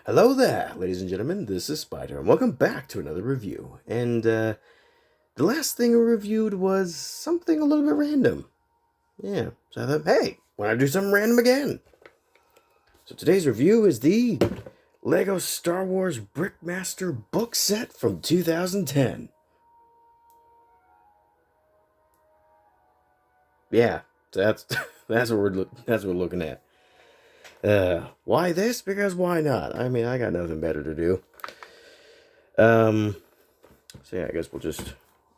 Hello there, ladies and gentlemen, this is Spider, and welcome back to another review. And, the last thing I reviewed was something a little bit random. Yeah, so I thought, hey, why not do something random again? So today's review is the Lego Star Wars Brickmaster book set from 2010. Yeah, so that's that's what we're looking at. Why this? Because why not? I mean, I got nothing better to do. So yeah, I guess we'll just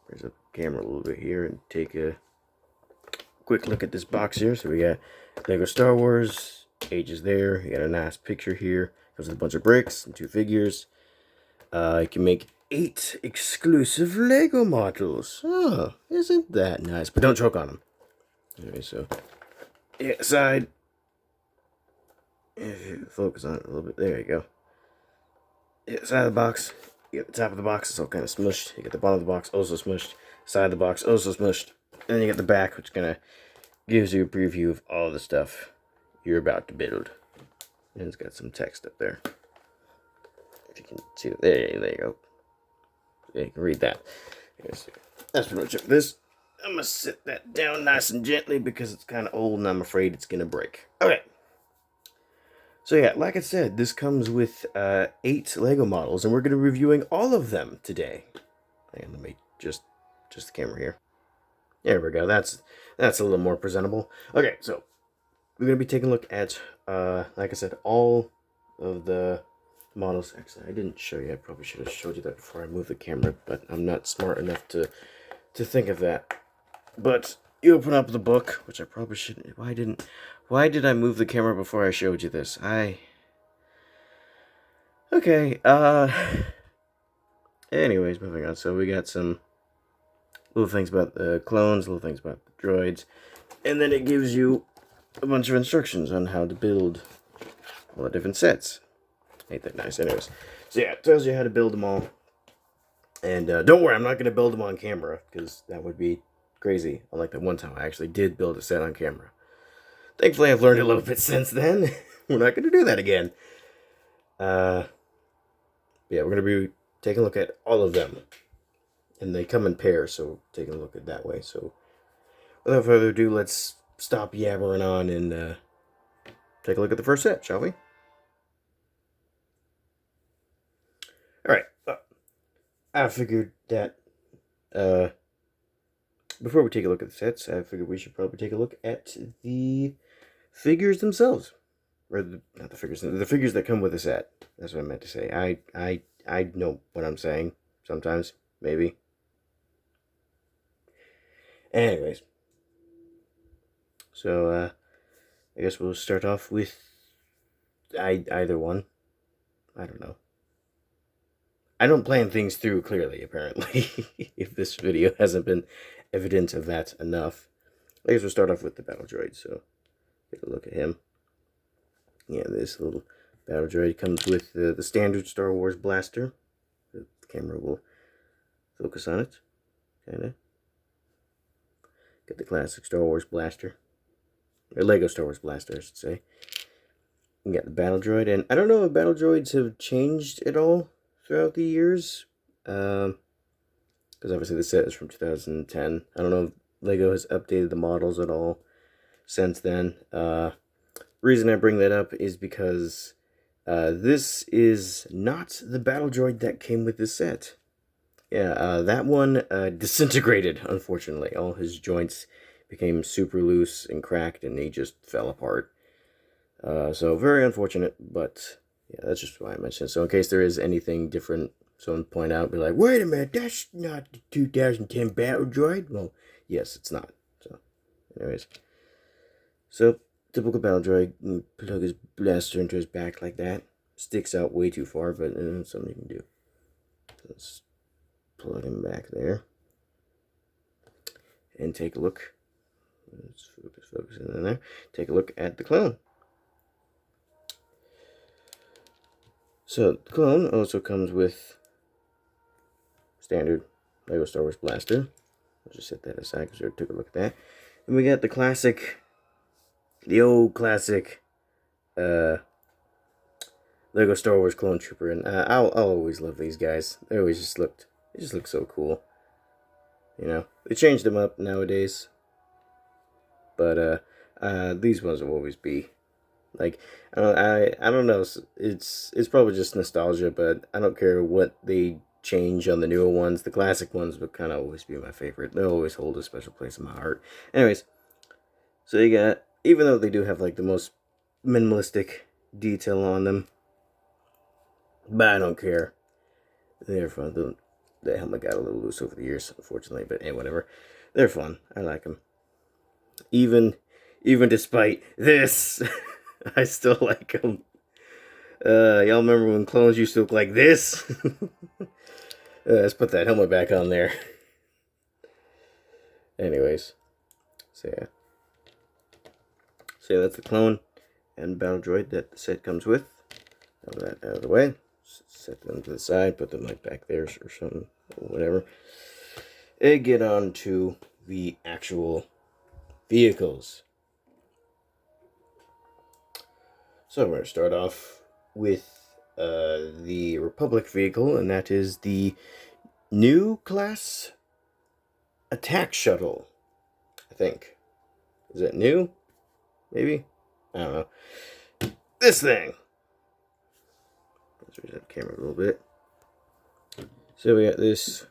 raise up the camera a little bit here and take a quick look at this box here. So we got Lego Star Wars, ages there. You got a nice picture here. Comes with a bunch of bricks and 2 figures. You can make 8 exclusive Lego models. Oh, isn't that nice? But don't choke on them. Anyway, so yeah, side. If you focus on it a little bit, there you go. Yeah, side of the box. You get the top of the box, it's all kind of smushed. You get the bottom of the box, also smushed. Side of the box, also smushed. And then you get the back, which kind of gives you a preview of all the stuff you're about to build. And it's got some text up there. If you can see it. There you go. Yeah, you can read that. That's pretty much it. This, I'm going to sit that down nice and gently because it's kind of old and I'm afraid it's going to break. Okay. So yeah, like I said, this comes with 8 Lego models, and we're going to be reviewing all of them today. And let me just the camera here. There we go. That's a little more presentable. Okay, so we're going to be taking a look at, like I said, all of the models. Actually, I didn't show you. I probably should have showed you that before I moved the camera, but I'm not smart enough to think of that. But you open up the book, which I probably shouldn't. Why did I move the camera before I showed you this? Okay, anyways, moving on. So we got some little things about the clones, little things about the droids, and then it gives you a bunch of instructions on how to build all the different sets. Ain't that nice? Anyways, so yeah, it tells you how to build them all. And don't worry, I'm not going to build them on camera, because that would be crazy. Unlike that one time I actually did build a set on camera. Thankfully, I've learned a little bit since then. We're not going to do that again. Yeah, we're going to be taking a look at all of them. And they come in pairs, so taking a look at that way. So, without further ado, let's stop yabbering on and take a look at the first set, shall we? Alright, I figured that before we take a look at the sets, I figured we should probably take a look at the figures themselves. Or not the figures that come with the set. That's what I meant to say. I know what I'm saying sometimes, maybe. Anyways, so I guess we'll start off with either one. I don't know. I don't plan things through clearly, apparently. If this video hasn't been evidence of that enough. I guess we'll start off with the battle droid. So take a look at him. Yeah, this little battle droid comes with the standard Star Wars blaster. The camera will focus on it, kinda. Get the classic Star Wars blaster. Or Lego Star Wars blaster, I should say. You got the battle droid, and I don't know if battle droids have changed at all throughout the years. Because obviously the set is from 2010. I don't know if Lego has updated the models at all since then. Reason I bring that up is because this is not the battle droid that came with this set. Yeah, that one disintegrated, unfortunately. All his joints became super loose and cracked, and he just fell apart. So very unfortunate, but yeah, that's just why I mentioned it. So in case there is anything different, someone point out, be like, wait a minute, that's not the 2010 battle droid. Well, yes, it's not. So, anyways. So, typical battle droid, you plug his blaster into his back like that. Sticks out way too far, but something you can do. Let's plug him back there. And take a look. Let's focus in there. Take a look at the clone. So, the clone also comes with standard Lego Star Wars blaster. I'll just set that aside because we already took a look at that. And we got the classic, the old classic Lego Lego Star Wars Clone Trooper, and I'll always love these guys. They just look so cool. You know, they changed them up nowadays, but these ones will always be like, I don't know. It's probably just nostalgia, but I don't care what they change on the newer ones. The classic ones would kind of always be my favorite. They'll always hold a special place in my heart. Anyways, so you got, even though they do have like the most minimalistic detail on them, but I don't care. They're fun. The helmet got a little loose over the years, unfortunately, but hey, whatever. They're fun. I like them. Even despite this, I still like them. Y'all remember when clones used to look like this? Let's put that helmet back on there. Anyways, so yeah. So yeah, that's the clone and battle droid that the set comes with. Have that out of the way. Set them to the side, put them like back there or something, or whatever. And get on to the actual vehicles. So we're going to start off with the Republic vehicle, and that is the new class attack shuttle, I think. Is that new? Maybe? I don't know. This thing! Let's raise that camera a little bit. So we got this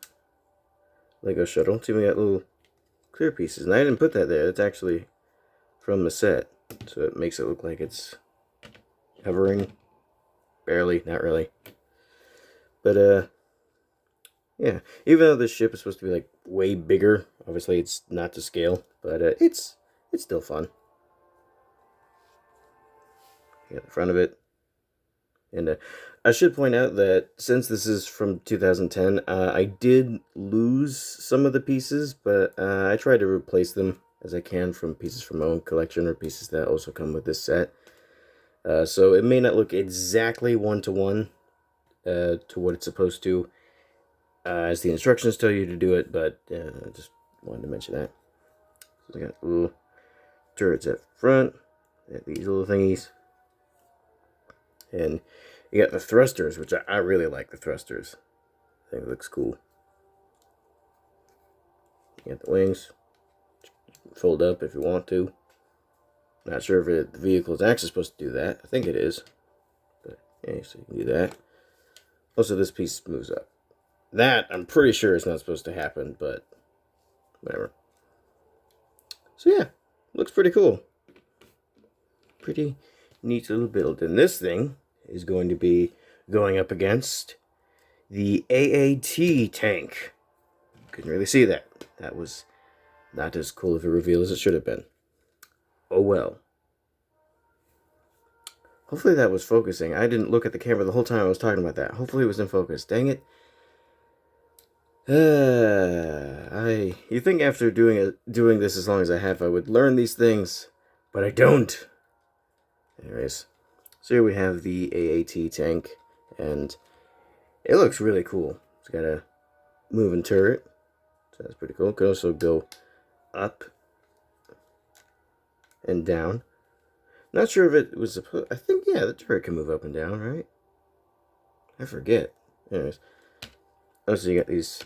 Lego shuttle. See, we got little clear pieces, and I didn't put that there. It's actually from the set, so it makes it look like it's hovering. Barely, not really. But yeah, even though this ship is supposed to be like way bigger, obviously it's not to scale, but it's still fun. You got the front of it. And I should point out that since this is from 2010, I did lose some of the pieces, but I tried to replace them as I can from pieces from my own collection or pieces that also come with this set. So it may not look exactly one-to-one to what it's supposed to, as the instructions tell you to do it, but I just wanted to mention that. So I got little turrets at front, these little thingies, and you got the thrusters, which I really like the thrusters. I think it looks cool. You got the wings, fold up if you want to. Not sure if the vehicle is actually supposed to do that. I think it is. But yeah, so you can do that. Also, this piece moves up. That, I'm pretty sure is not supposed to happen, but whatever. So yeah, looks pretty cool. Pretty neat little build. And this thing is going to be going up against the AAT tank. Couldn't really see that. That was not as cool of a reveal as it should have been. Oh well. Hopefully that was focusing. I didn't look at the camera the whole time I was talking about that. Hopefully it was in focus. Dang it. You think after doing this as long as I have, I would learn these things, but I don't. Anyways, so here we have the AAT tank, and it looks really cool. It's got a moving turret, so that's pretty cool. It could also go up and down. Not sure if it was supposed. I think, yeah, the turret can move up and down, right? I forget. Anyways, also you got these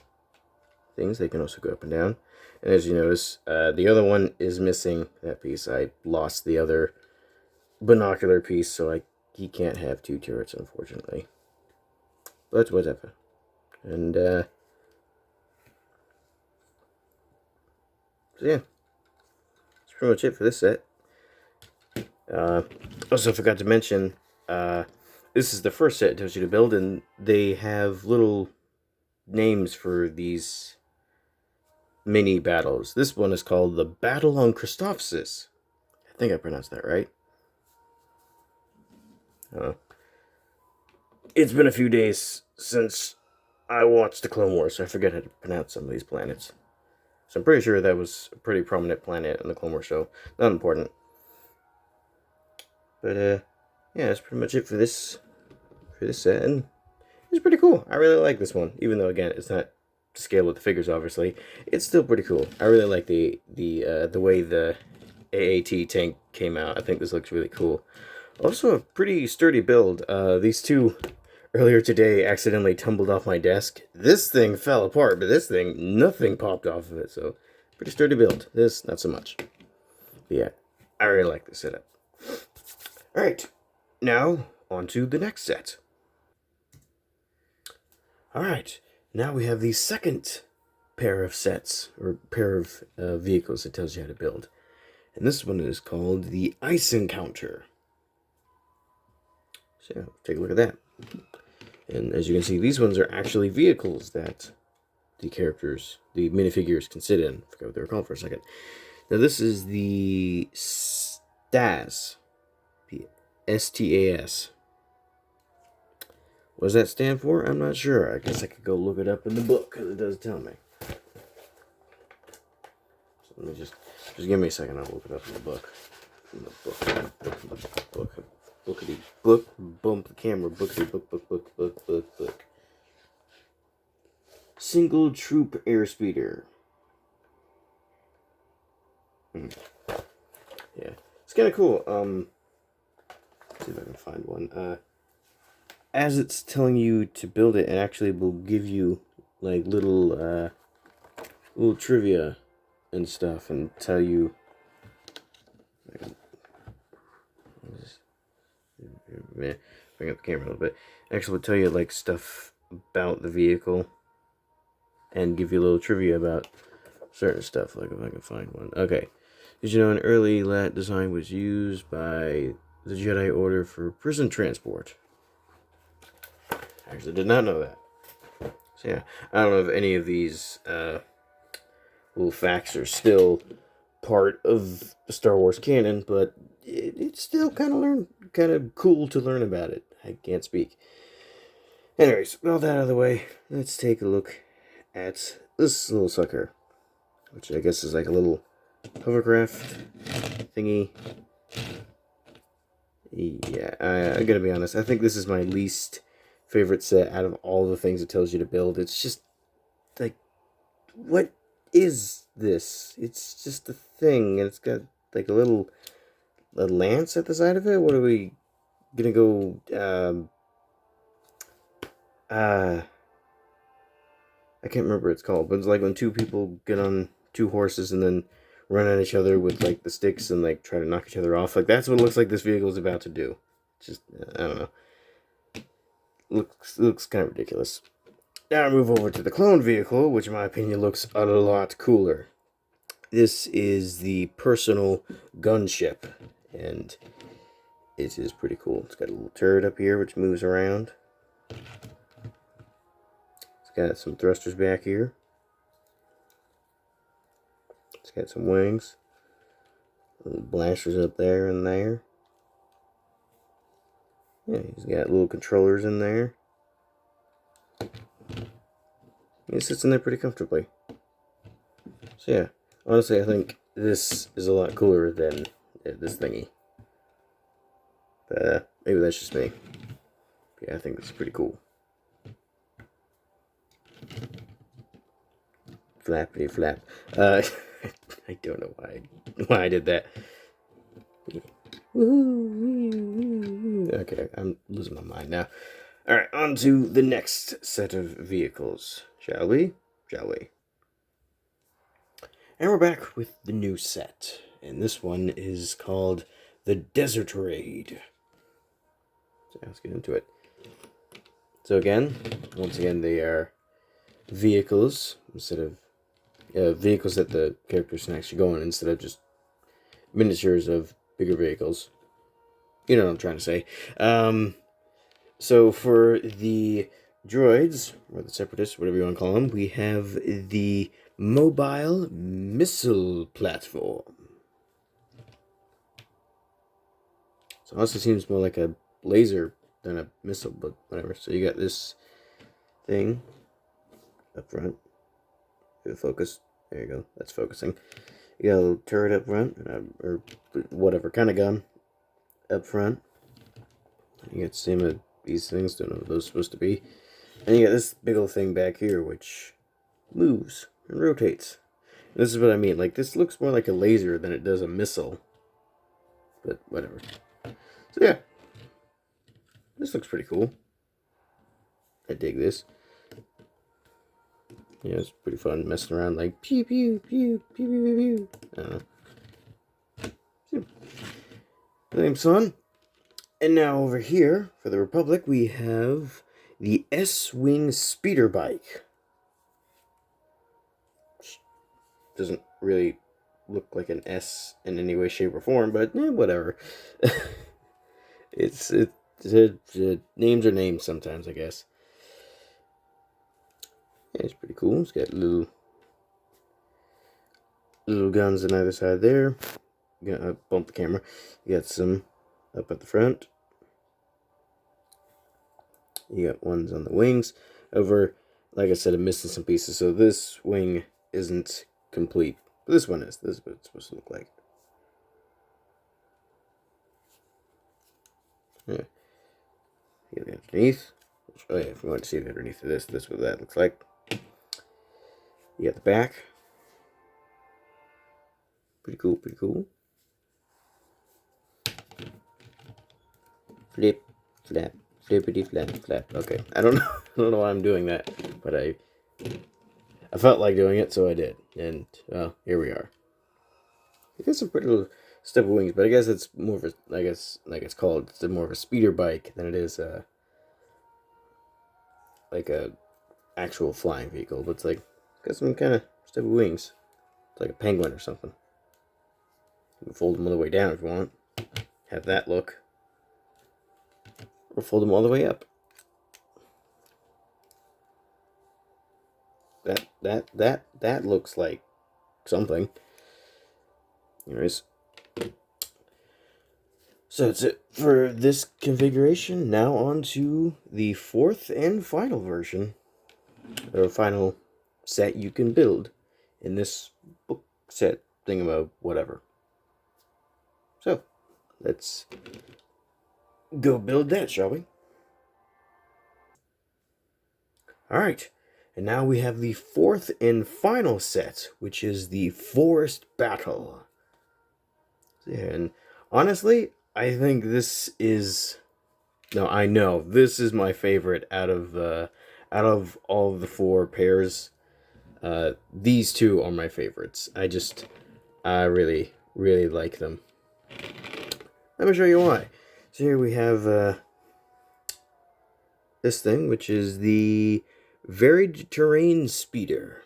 things. They can also go up and down. And as you notice, the other one is missing that piece. I lost the other binocular piece, so he can't have two turrets, unfortunately. But whatever. And so yeah, that's pretty much it for this set. Also forgot to mention, this is the first set it tells you to build, and they have little names for these mini battles. This one is called the Battle on Christophsis. I think I pronounced that right. It's been a few days since I watched the Clone Wars, so I forget how to pronounce some of these planets. So I'm pretty sure that was a pretty prominent planet in the Clone Wars show. Not important. But yeah, that's pretty much it for this set, and it's pretty cool. I really like this one, even though again it's not to scale with the figures. Obviously, it's still pretty cool. I really like the way the AAT tank came out. I think this looks really cool. Also a pretty sturdy build. These two earlier today accidentally tumbled off my desk. This thing fell apart, but this thing, nothing popped off of it, so pretty sturdy build. This, not so much. But yeah, I really like this setup. Alright, now on to the next set. Alright, now we have the second pair of sets, or pair of vehicles that tells you how to build. And this one is called the Ice Encounter. So yeah, take a look at that. And as you can see, these ones are actually vehicles that the characters, the minifigures can sit in. I forgot what they were called for a second. Now this is the STAS. STAS. What does that stand for? I'm not sure. I guess I could go look it up in the book, because it does tell me. So let me just give me a second, I'll look it up in the book. In the book. Bookity book, bump the camera, bookity book. Single troop airspeeder. Yeah, it's kind of cool. Let's see if I can find one. As it's telling you to build it, it actually will give you like little trivia and stuff, and tell you. Bring up the camera a little bit. Actually, will tell you like stuff about the vehicle, and give you a little trivia about certain stuff. Like if I can find one. Okay, did you know an early LAT design was used by the Jedi Order for prison transport? I actually did not know that. So yeah, I don't know if any of these little facts are still part of the Star Wars canon, but it's still kind of cool to learn about it. I can't speak. Anyways, with all that out of the way, let's take a look at this little sucker, which I guess is like a little hovercraft thingy. Yeah, I gotta be honest, I think this is my least favorite set out of all the things it tells you to build. It's just like, what is this? It's just a thing, and it's got like a lance at the side of it. What are we gonna go? I can't remember what it's called, but it's like when two people get on two horses and then run at each other with like the sticks and like try to knock each other off. Like that's what it looks like this vehicle is about to do. Just I don't know. Looks kind of ridiculous. Now I move over to the clone vehicle, which in my opinion looks a lot cooler. This is the personal gunship, and it is pretty cool. It's got a little turret up here which moves around. It's got some thrusters back here. It's got some wings. Little blasters up there and there. Yeah, he's got little controllers in there. He sits in there pretty comfortably. So yeah, honestly I think this is a lot cooler than this thingy. But maybe that's just me. Yeah, I think this is pretty cool. Flappity flap. I don't know why I did that. Okay, I'm losing my mind now. Alright, on to the next set of vehicles. Shall we? Shall we? And we're back with the new set. And this one is called the Desert Raid. So let's get into it. So once again, they are vehicles instead of vehicles that the characters can actually go on instead of just miniatures of bigger vehicles. You know what I'm trying to say. So for the droids, or the separatists, whatever you want to call them, we have the mobile missile platform. So it also seems more like a laser than a missile, but whatever. So you got this thing up front. Focus. There you go. That's focusing. You got a little turret up front, or whatever kind of gun up front. You got the same of these things. Don't know what those are supposed to be. And you got this big old thing back here, which moves and rotates. And this is what I mean. Like, this looks more like a laser than it does a missile. But whatever. So yeah, This looks pretty cool. I dig this. Yeah, it's pretty fun messing around like pew pew pew pew pew pew. I don't know. Name's fun. And now over here for the Republic we have the S-Wing speeder bike. Doesn't really look like an S in any way, shape, or form, but whatever. It's names are names sometimes, I guess. Yeah, it's pretty cool. It's got little guns on either side there. Gonna bump the camera. You got some up at the front. You got ones on the wings. Over, like I said, I'm missing some pieces, so this wing isn't complete. But this one is. This is what it's supposed to look like. Yeah. You get underneath. Oh yeah, if you want to see the underneath of this, this is what that looks like. You got the back. Pretty cool, pretty cool. Flip, flap, flippity flap, flap. Okay, I don't know, I don't know why I'm doing that, but I felt like doing it, so I did, and well, here we are. It got some pretty little step of wings, but I guess it's more of a, I guess like it's called, it's more of a speeder bike than it is like a actual flying vehicle. But it's like got some kind of step of wings. It's like a penguin or something. You can fold them all the way down if you want. Have that look. Or fold them all the way up. That looks like something. Anyways. So that's it for this configuration. Now on to the fourth and final version. Or final set you can build in this book set thingamabob whatever. So, let's go build that, shall we? Alright, and now we have the fourth and final set, which is the Forest Battle. And honestly, I think this is... No, I know, this is my favorite out of all of the four pairs. These two are my favorites. I really, really like them. Let me show you why. So here we have this thing, which is the Varied Terrain Speeder,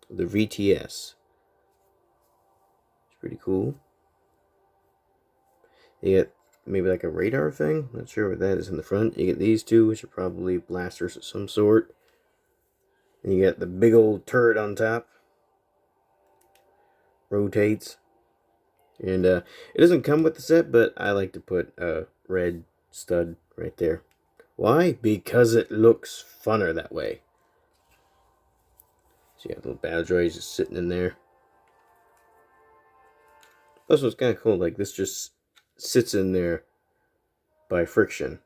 the VTS. It's pretty cool. You get maybe like a radar thing. Not sure what that is in the front. You get these two, which are probably blasters of some sort. And you get the big old turret on top. Rotates. And it doesn't come with the set, but I like to put a red stud right there. Why? Because it looks funner that way. So you got little battle droids just sitting in there. Also, it's kind of cool. Like, this just sits in there by friction.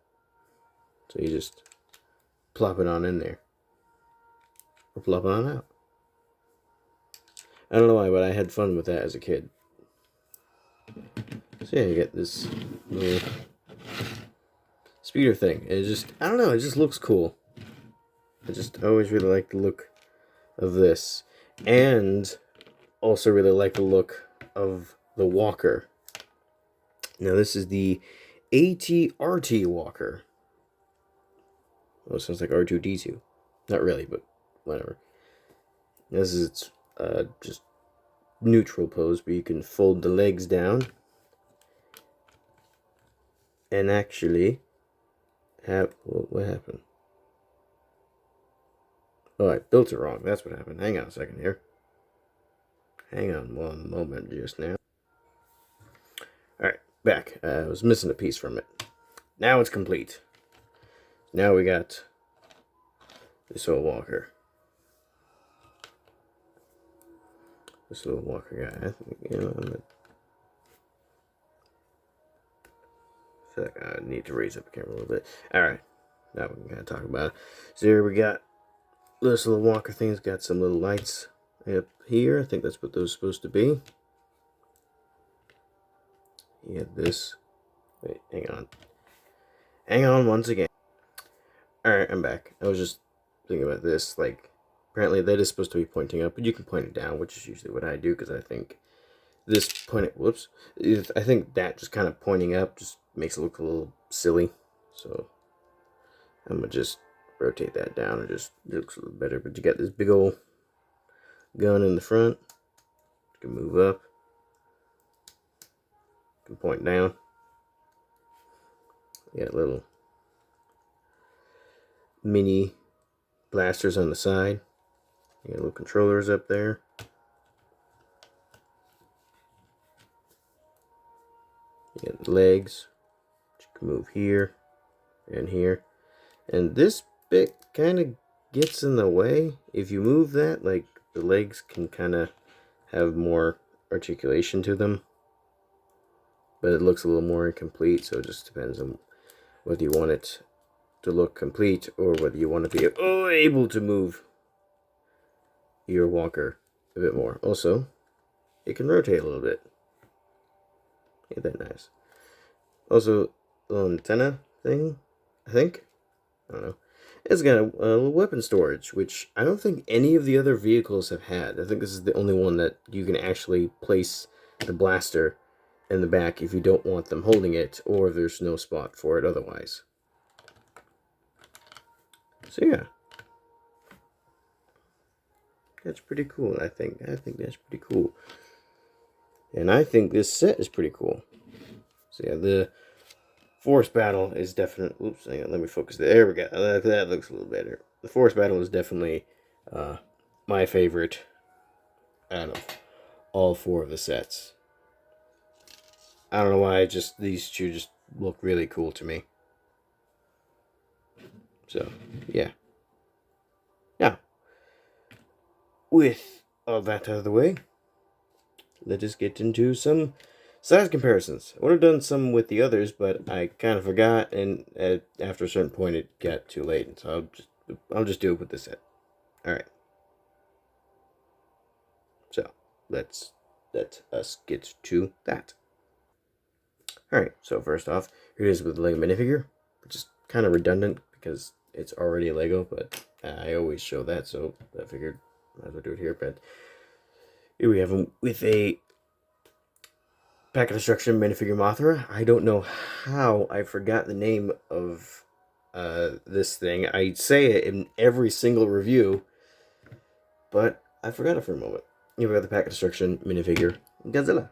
So you just plop it on in there. Or plop it on out. I don't know why, but I had fun with that as a kid. So yeah, you get this little speeder thing. It just, I don't know, it just looks cool. I always really like the look of this. And also really like the look of the walker. Now this is the AT-RT walker. Oh, it sounds like R2-D2. Not really, but whatever. This is its just neutral pose, but you can fold the legs down and actually have... What happened? Oh, I built it wrong. That's what happened. Hang on a second here. Hang on one moment just now. Alright, back. I was missing a piece from it. Now it's complete. Now we got this old walker. This little walker guy. I think, you know, I feel like I need to raise up the camera a little bit. Alright, now we can kind of talk about it. So here we got this little walker thing's got some little lights up here. I think that's what those are supposed to be. You have this. Wait, hang on. Hang on once again. Alright, I'm back. I was just thinking about this. Like, apparently that is supposed to be pointing up, but you can point it down, which is usually what I do, because I think this I think that just kind of pointing up just makes it look a little silly. So, I'm going to just rotate that down. It just looks a little better. But you got this big old gun in the front. You can move up. You can point down. You got little mini blasters on the side. You got little controllers up there. You got the legs. You can move here and here. And this bit kind of gets in the way. If you move that, like, the legs can kind of have more articulation to them. But it looks a little more incomplete, so it just depends on whether you want it to look complete or whether you want to be able to move your walker a bit more. Also, it can rotate a little bit. Ain't that nice? Also, little antenna thing, I think. I don't know. It's got a little weapon storage, which I don't think any of the other vehicles have had. I think this is the only one that you can actually place the blaster in the back if you don't want them holding it, or if there's no spot for it otherwise. So yeah. That's pretty cool, I think. I think that's pretty cool. And I think this set is pretty cool. So yeah, the force battle is definitely... Oops, hang on, let me focus. There we go. That looks a little better. The force battle is definitely my favorite out of all four of the sets. I don't know why, just these two just look really cool to me. So, yeah. Now, with all that out of the way, let us get into some size comparisons. I would have done some with the others, but I kind of forgot, and after a certain point, it got too late. So I'll just do it with this set. All right. So let us get to that. All right. So first off, here it is with the Lego minifigure, which is kind of redundant because it's already a Lego, but I always show that, so I figured I might as well do it here. But here we have him with a Pack of Destruction minifigure Mothra. I don't know how I forgot the name of this thing. I say it in every single review, but I forgot it for a moment. Here we got the Pack of Destruction minifigure Godzilla.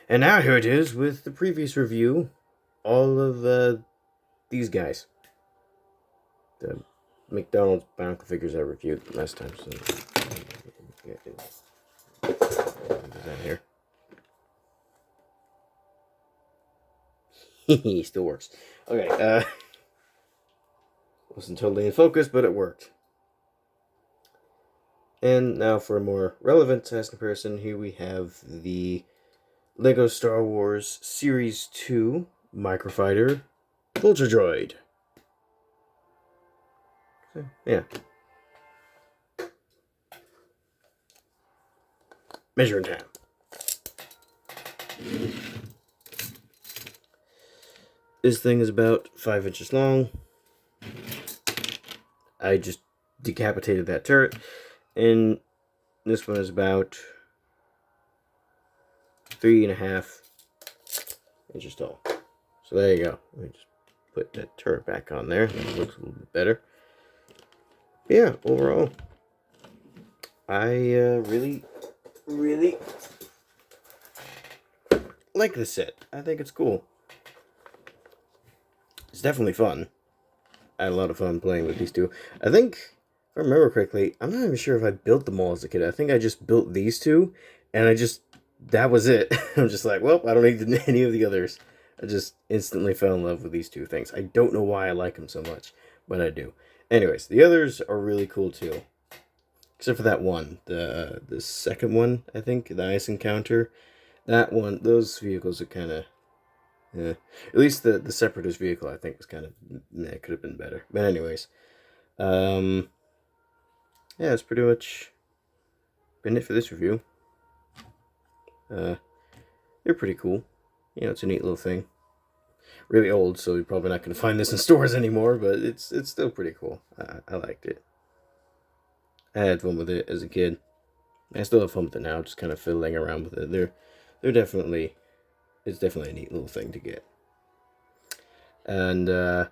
And now here it is with the previous review. All of these guys. The McDonald's Bionicle figures I reviewed last time. So is that here? He still works. Okay, wasn't totally in focus, but it worked. And now for a more relevant size comparison, here we have the Lego Star Wars Series 2 Microfighter Vulture Droid. So, yeah. Measuring time. This thing is about 5 inches long. I just decapitated that turret. And this one is about 3.5 inches tall. So there you go. Let me just put that turret back on there. That looks a little bit better. Yeah, overall, I really like this set. I think it's cool. It's definitely fun. I had a lot of fun playing with these two. I think, if I remember correctly, I'm not even sure if I built them all as a kid. I think I just built these two, and that was it. I'm just like, well, I don't need any of the others. I just instantly fell in love with these two things. I don't know why I like them so much, but I do. Anyways, the others are really cool too. Except for that one. The second one, I think, the Ice Encounter. That one, those vehicles are kind of... Yeah. At least the Separatist vehicle, I think, was kind of... It could have been better. But anyways. Yeah, that's pretty much been it for this review. They're pretty cool. you know, it's a neat little thing. Really old, so you're probably not going to find this in stores anymore, but it's still pretty cool. I liked it. I had fun with it as a kid. I still have fun with it now, just kind of fiddling around with it. They're definitely, it's definitely a neat little thing to get. And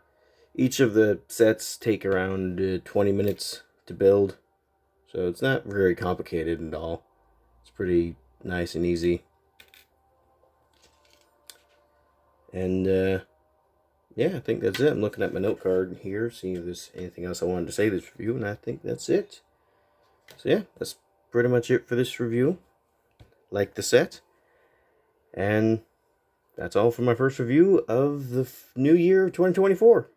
each of the sets take around 20 minutes to build, so it's not very complicated at all. It's pretty nice and easy. And yeah, I think that's it. I'm looking at my note card here, seeing if there's anything else I wanted to say this review, and I think that's it. So yeah, that's pretty much it for this review. Like the set. And that's all for my first review of the new year of 2024.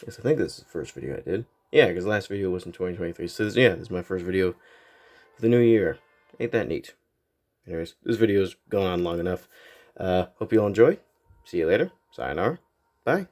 Yes, I think this is the first video I did. Yeah, because the last video was in 2023. So yeah, this is my first video of the new year. Ain't that neat? Anyways, this video's gone on long enough. Hope you all enjoyed. See you later. Sayonara. Bye.